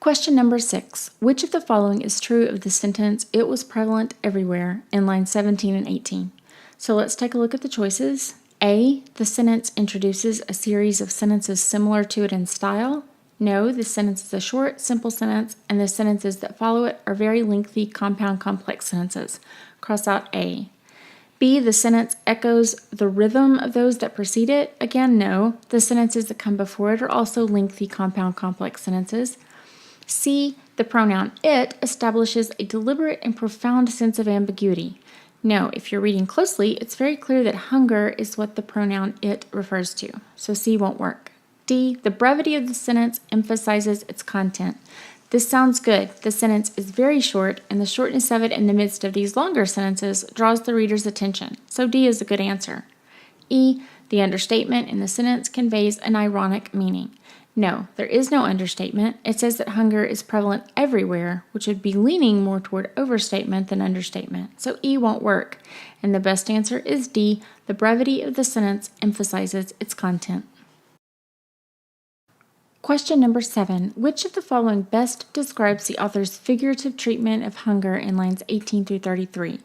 Question number 6. Which of the following is true of the sentence, "It was prevalent everywhere," in lines 17 and 18? So let's take a look at the choices. A, the sentence introduces a series of sentences similar to it in style. No, the sentence is a short, simple sentence, and the sentences that follow it are very lengthy, compound, complex sentences. Cross out A. B, the sentence echoes the rhythm of those that precede it. Again, no, the sentences that come before it are also lengthy, compound, complex sentences. C, the pronoun it establishes a deliberate and profound sense of ambiguity. No, if you're reading closely, it's very clear that hunger is what the pronoun it refers to, so C won't work. D, the brevity of the sentence emphasizes its content. This sounds good. The sentence is very short, and the shortness of it in the midst of these longer sentences draws the reader's attention, so D is a good answer. E, the understatement in the sentence conveys an ironic meaning. No, there is no understatement. It says that hunger is prevalent everywhere, which would be leaning more toward overstatement than understatement, so E won't work. And the best answer is D, the brevity of the sentence emphasizes its content. Question number 7. Which of the following best describes the author's figurative treatment of hunger in lines 18 through 33?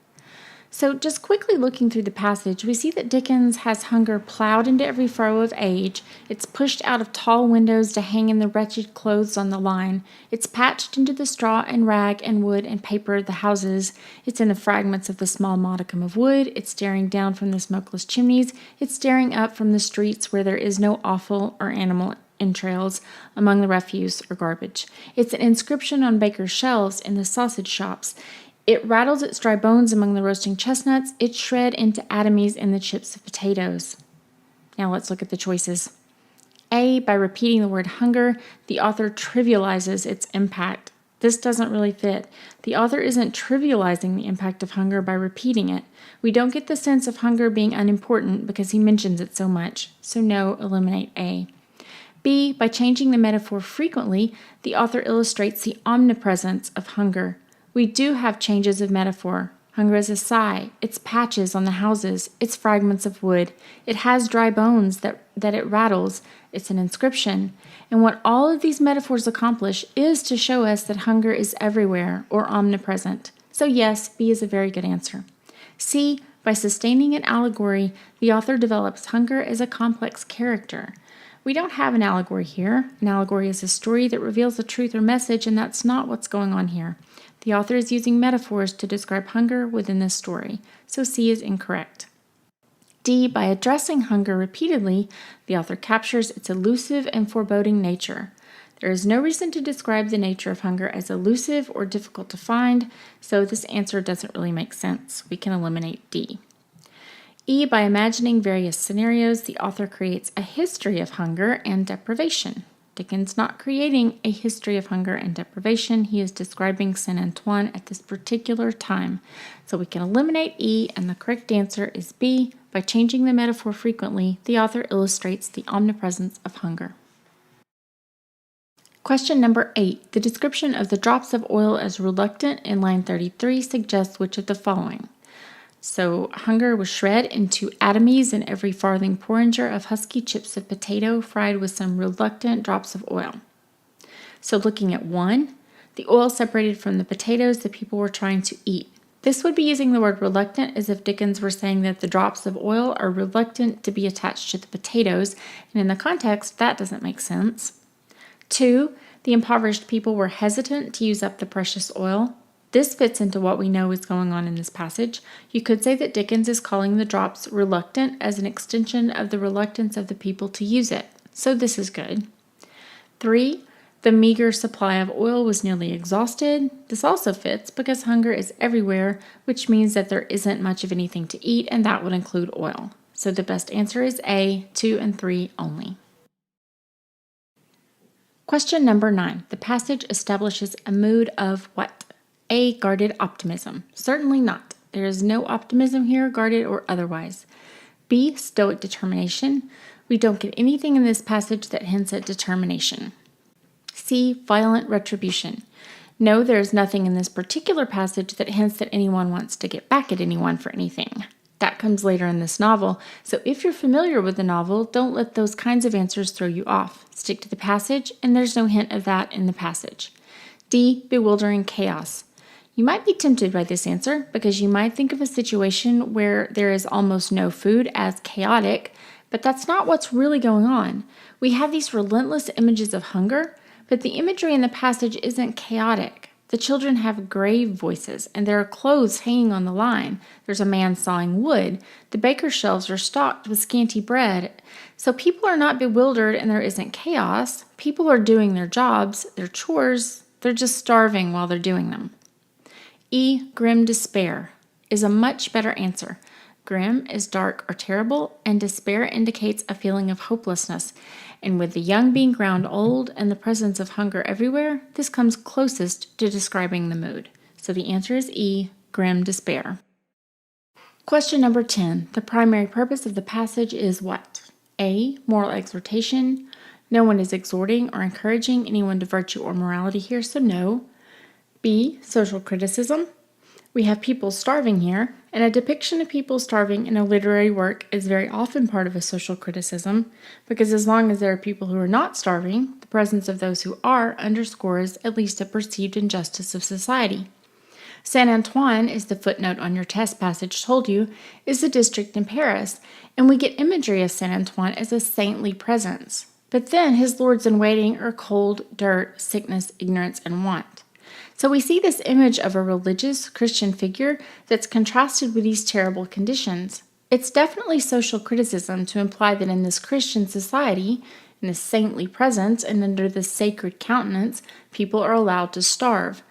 So just quickly looking through the passage, we see that Dickens has hunger plowed into every furrow of age. It's pushed out of tall windows to hang in the wretched clothes on the line. It's patched into the straw and rag and wood and paper of the houses. It's in the fragments of the small modicum of wood. It's staring down from the smokeless chimneys. It's staring up from the streets where there is no offal or animal entrails among the refuse or garbage. It's an inscription on bakers' shelves in the sausage shops. It rattles its dry bones among the roasting chestnuts. It's shred into atomies in the chips of potatoes. Now let's look at the choices. A, by repeating the word hunger, the author trivializes its impact. This doesn't really fit. The author isn't trivializing the impact of hunger by repeating it. We don't get the sense of hunger being unimportant because he mentions it so much. So no, eliminate A. B, by changing the metaphor frequently, the author illustrates the omnipresence of hunger. We do have changes of metaphor. Hunger is a sigh, it's patches on the houses, it's fragments of wood, it has dry bones that it rattles, it's an inscription. And what all of these metaphors accomplish is to show us that hunger is everywhere or omnipresent. So yes, B is a very good answer. C, by sustaining an allegory, the author develops hunger as a complex character. We don't have an allegory here. An allegory is a story that reveals a truth or message, and that's not what's going on here. The author is using metaphors to describe hunger within this story, so C is incorrect. D, by addressing hunger repeatedly, the author captures its elusive and foreboding nature. There is no reason to describe the nature of hunger as elusive or difficult to find, so this answer doesn't really make sense. We can eliminate D. E, by imagining various scenarios, the author creates a history of hunger and deprivation. Dickens not creating a history of hunger and deprivation. He is describing Saint Antoine at this particular time. So we can eliminate E, and the correct answer is B. By changing the metaphor frequently, the author illustrates the omnipresence of hunger. Question number 8. The description of the drops of oil as reluctant in line 33 suggests which of the following? So hunger was shred into atomies in every farthing porringer of husky chips of potato fried with some reluctant drops of oil. So looking at 1, the oil separated from the potatoes the people were trying to eat. This would be using the word reluctant as if Dickens were saying that the drops of oil are reluctant to be attached to the potatoes, and in the context, that doesn't make sense. 2, the impoverished people were hesitant to use up the precious oil. This fits into what we know is going on in this passage. You could say that Dickens is calling the drops reluctant as an extension of the reluctance of the people to use it. So this is good. 3, the meager supply of oil was nearly exhausted. This also fits because hunger is everywhere, which means that there isn't much of anything to eat, and that would include oil. So the best answer is A, 2 and 3 only. Question number 9. The passage establishes a mood of what? A, guarded optimism. Certainly not. There is no optimism here, guarded or otherwise. B, stoic determination. We don't get anything in this passage that hints at determination. C, violent retribution. No, there is nothing in this particular passage that hints that anyone wants to get back at anyone for anything. That comes later in this novel, so if you're familiar with the novel, don't let those kinds of answers throw you off. Stick to the passage, and there's no hint of that in the passage. D. Bewildering chaos. You might be tempted by this answer because you might think of a situation where there is almost no food as chaotic, but that's not what's really going on. We have these relentless images of hunger, but the imagery in the passage isn't chaotic. The children have grave voices, and there are clothes hanging on the line. There's a man sawing wood. The baker's shelves are stocked with scanty bread. So people are not bewildered and there isn't chaos. People are doing their jobs, their chores. They're just starving while they're doing them. E. Grim despair is a much better answer. Grim is dark or terrible, and despair indicates a feeling of hopelessness. And with the young being ground old and the presence of hunger everywhere, this comes closest to describing the mood. So the answer is E. Grim despair. Question number 10. The primary purpose of the passage is what? A. Moral exhortation. No one is exhorting or encouraging anyone to virtue or morality here, so no. B. Social criticism. We have people starving here, and a depiction of people starving in a literary work is very often part of a social criticism, because as long as there are people who are not starving, the presence of those who are underscores at least a perceived injustice of society. Saint Antoine, as the footnote on your test passage told you, is a district in Paris, and we get imagery of Saint Antoine as a saintly presence. But then his lords-in-waiting are cold, dirt, sickness, ignorance, and want. So we see this image of a religious Christian figure that's contrasted with these terrible conditions. It's definitely social criticism to imply that in this Christian society, in this saintly presence, and under this sacred countenance, people are allowed to starve.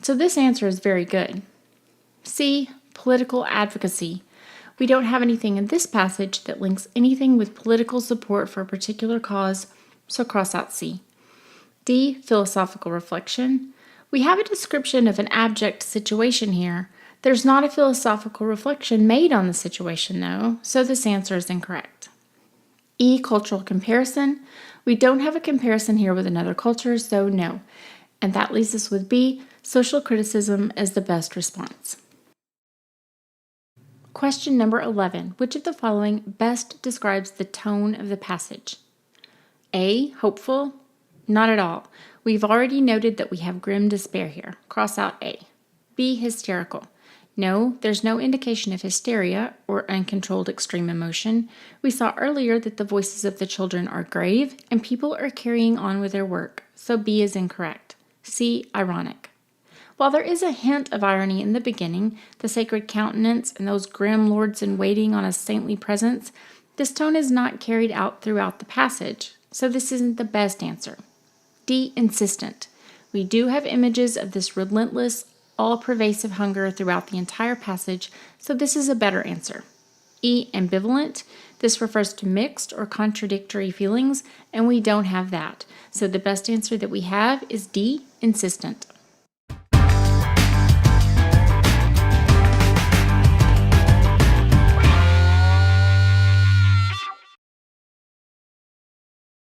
So this answer is very good. C. Political advocacy. We don't have anything in this passage that links anything with political support for a particular cause, so cross out C. D. Philosophical reflection. We have a description of an abject situation here. There's not a philosophical reflection made on the situation, though, so this answer is incorrect. E. Cultural comparison. We don't have a comparison here with another culture, so no. And that leaves us with B. Social criticism as the best response. Question number 11. Which of the following best describes the tone of the passage? A. Hopeful. Not at all. We've already noted that we have grim despair here. Cross out A. B. Hysterical. No, there's no indication of hysteria or uncontrolled extreme emotion. We saw earlier that the voices of the children are grave and people are carrying on with their work, so B is incorrect. C. Ironic. While there is a hint of irony in the beginning, the sacred countenance and those grim lords-in-waiting on a saintly presence, this tone is not carried out throughout the passage, so this isn't the best answer. D. Insistent. We do have images of this relentless, all-pervasive hunger throughout the entire passage, so this is a better answer. E. Ambivalent. This refers to mixed or contradictory feelings, and we don't have that, so the best answer that we have is D. Insistent.